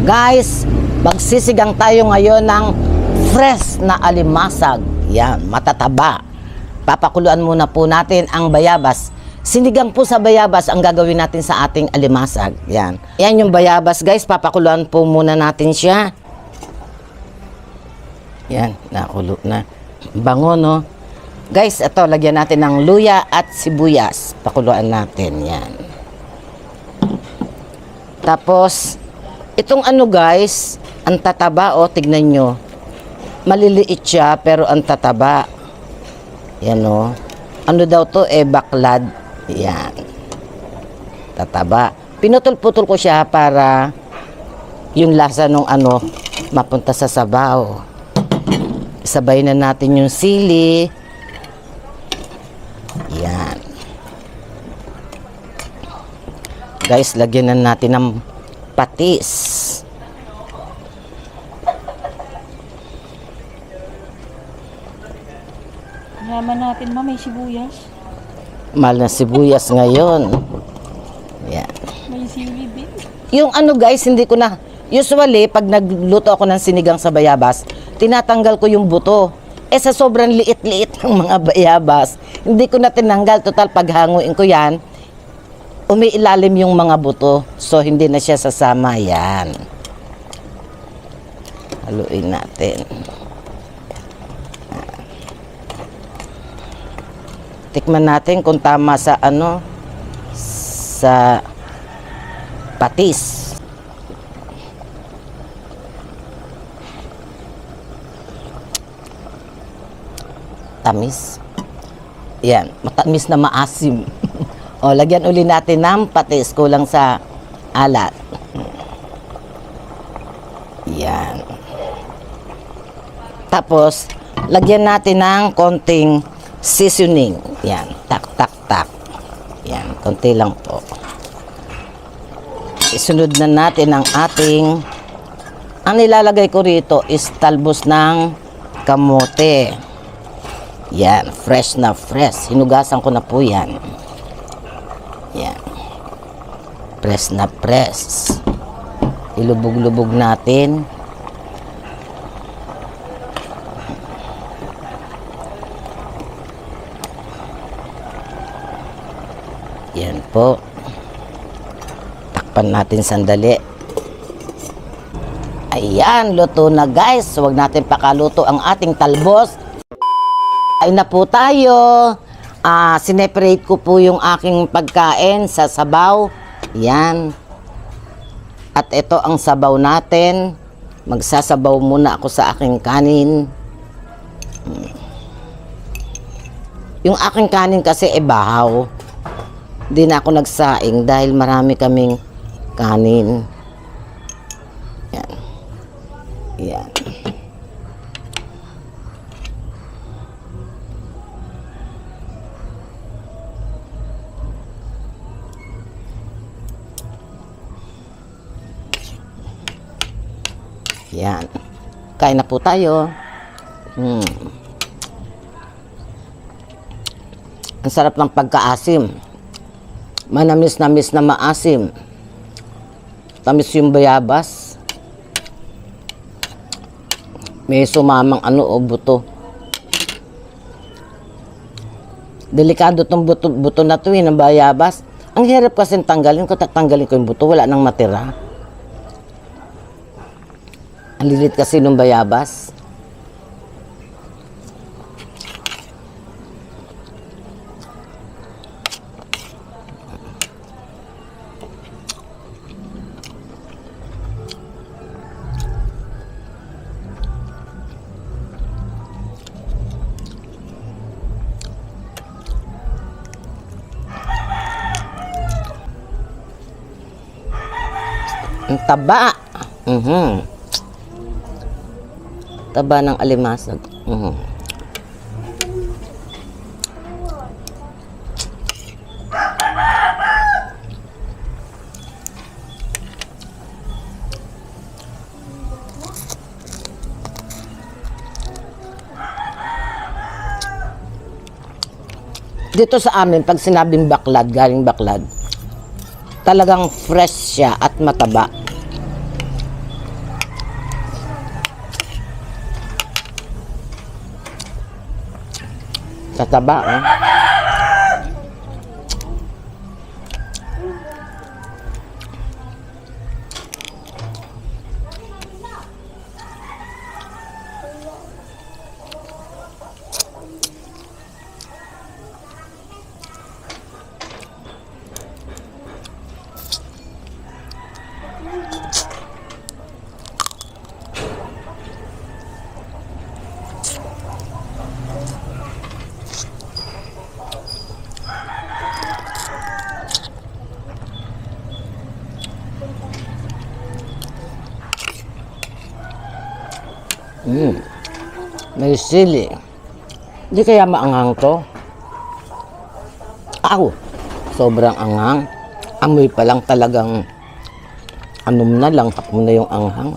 Guys, magsisigang tayo ngayon ng fresh na alimasag. Yan, matataba. Papakuluan muna po natin ang bayabas. Sinigang po sa bayabas ang gagawin natin sa ating alimasag. Yan. Yan yung bayabas, guys. Papakuluan po muna natin siya. Yan, nakulo na. Bango, no? Guys, ito, lagyan natin ng luya at sibuyas. Pakuluan natin, yan. Tapos, itong ano guys, ang tataba, o, tignan nyo. Maliliit siya, pero ang tataba. Yan, o. Ano daw to, baklad. Yan. Tataba. Pinutol-putol ko siya para yung lasa nung ano, mapunta sa sabaw. Sabay na natin yung sili. Yan. Guys, lagyan na natin ng patis. Yaman natin, ma, may sibuyas. Mahal na sibuyas ngayon. Yan. May sili din. Yung ano guys, hindi ko na, usually, pag nagluto ako ng sinigang sa bayabas, tinatanggal ko yung buto. Sa sobrang liit-liit ng mga bayabas, hindi ko na tinanggal. Total, paghanguin ko yan, umiilalim yung mga buto. So, hindi na siya sasama. Yan. Haluin natin. Tikman natin kung tama sa ano, sa patis. Tamis. Yan, matamis na maasim. O, lagyan uli natin ng patis, kulang sa alat. Yan. Tapos, lagyan natin ng konting seasoning. Yan, tak, tak, tak. Yan, konti lang po. Isunod na natin ang ating, ang nilalagay ko rito is talbos ng kamote. Yan, fresh na fresh. Hinugasan ko na po yan. Yan. Fresh na fresh. Ilubog-lubog natin. Yan po. Takpan natin sandali. Ayan, luto na guys. Huwag natin pakaluto ang ating talbos. Ay na po tayo. Sineparate ko po yung aking pagkain sa sabaw. Yan. At ito ang sabaw natin. Magsasabaw muna ako sa aking kanin. Yung aking kanin kasi bahaw. Hindi na ako nagsaing dahil marami kaming kanin. Yan. Yan. Yan. Kain na po tayo. Ang sarap ng pagkaasim. Manamis-namis na maasim. Tamis yung bayabas. May sumamang ano o buto. Delikado tong buto na to ng bayabas. Ang hirap kasi tanggalin ko. Tatanggalin ko yung buto. Wala nang matira. Ang lilit kasi nung bayabas. Ang taba. Taba ng alimasag. Dito sa amin, pag sinabing baklad, galing baklad, talagang fresh siya at mataba. Tataba, eh. May sili. Hindi kaya maanghang to? Aw! Sobrang anghang. Amoy pa lang talagang anom na lang, takmo na yung anghang.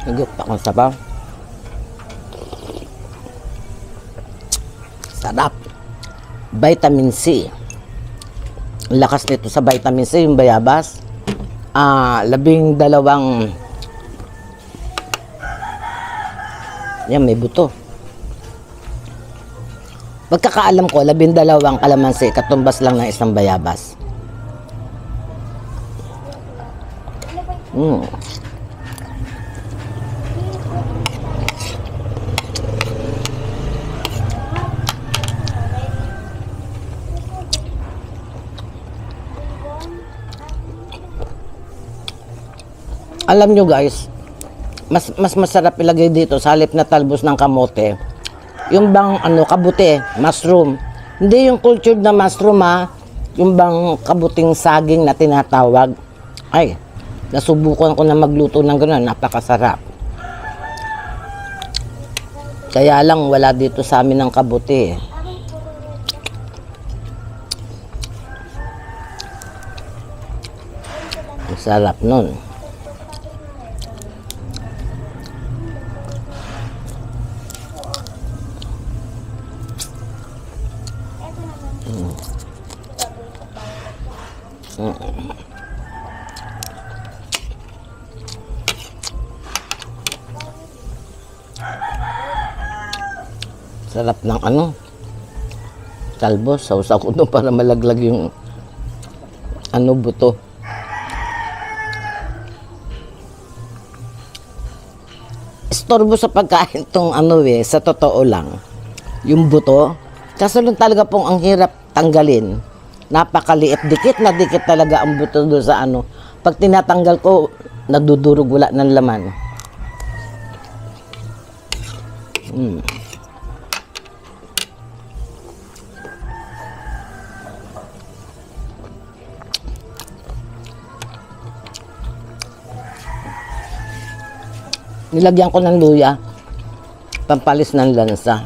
Nagip akong sabaw. Sarap. Vitamin C. Ang lakas nito sa vitamin C, yung bayabas. 12. Yan, may buto. Pagkakaalam ko, 12 kalamansi, katumbas lang ng isang bayabas. Alam nyo guys, mas masarap ilagay dito sa halip na talbos ng kamote. Yung bang kabuti, mushroom. Hindi yung cultured na mushroom ha. Yung bang kabuting saging na tinatawag. Ay, nasubukan ko na magluto ng gano'n, napakasarap. Kaya lang wala dito sa amin ng kabuti. Ang sarap nun. Sarap ng talbos. Sausaw ko doon para malaglag yung buto. Istorbo sa pagkain tong sa totoo lang. Yung buto. Kaso lang talaga pong ang hirap tanggalin. Napakaliit. Dikit na dikit talaga ang buto doon sa Pag tinatanggal ko, nagdudurog, wala ng laman. Nilagyan ko ng luya, pampalis ng lansa.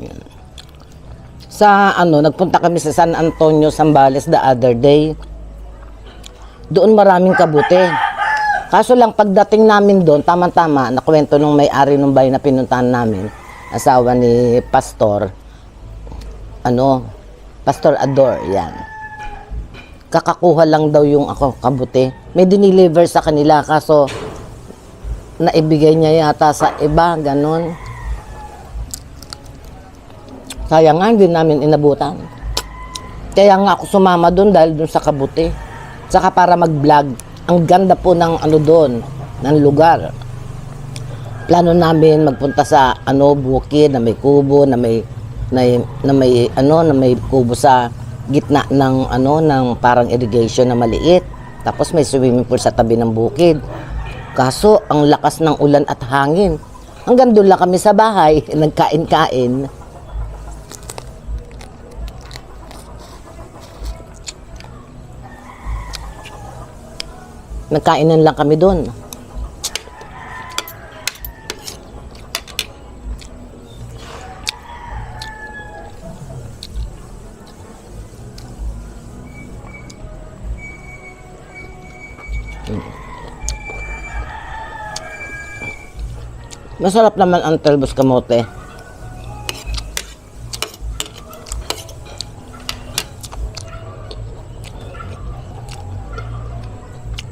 Yan. Sa nagpunta kami sa San Antonio, Zambales the other day. Doon maraming kabuti. Kaso lang pagdating namin doon, tama-tama, nakwento nung may-ari ng bahay na pinuntahan namin, asawa ni Pastor, Pastor Ador, yan. Kakakuha lang daw yung kabuti. May diniliver sa kanila, kaso naibigay niya yata sa iba, ganon. Kaya nga, hindi namin inabutan. Kaya nga ako sumama doon dahil doon sa kabuti. Saka para mag-vlog, ang ganda po ng doon, ng lugar. Plano namin magpunta sa bukid na may kubo, na may kubo sa gitna ng ng parang irrigation na maliit. Tapos may swimming pool sa tabi ng bukid. Kaso, ang lakas ng ulan at hangin. Hanggang doon lang kami sa bahay, nagkain-kain. Nagkainan lang kami doon. Masarap naman ang talbos kamote.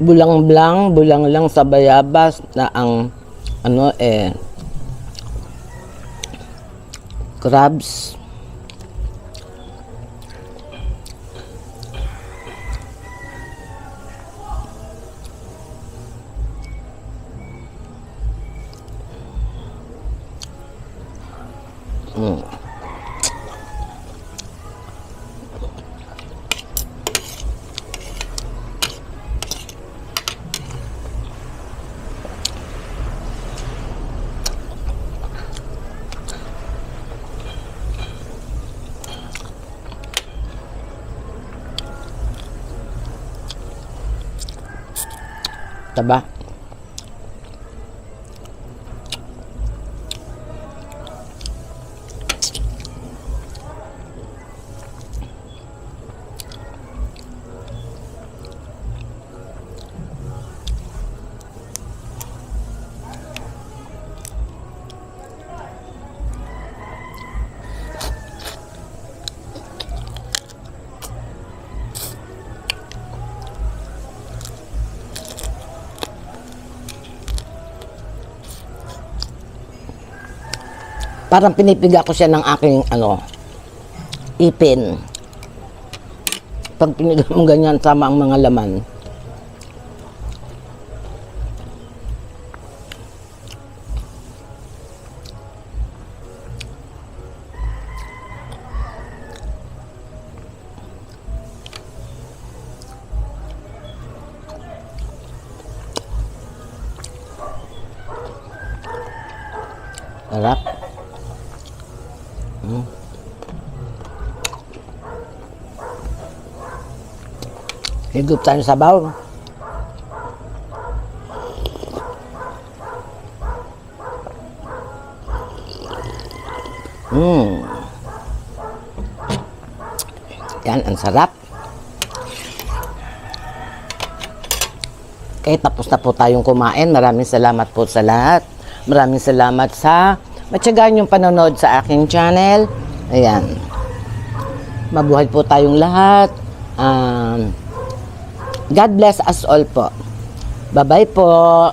Bulang lang sa bayabas na ang crabs. Taba. Parang pinipiga ko siya ng aking ipin. Pag piniga mo ganyan, sama ang mga laman. Sarap. Higup tayo sa sabaw. Yan, ang sarap. Okay, tapos na po tayong kumain. Maraming salamat po sa lahat. Maraming salamat sa matyagaan yung panonood sa aking channel. Ayan. Mabuhay po tayong lahat. God bless us all po. Bye-bye po.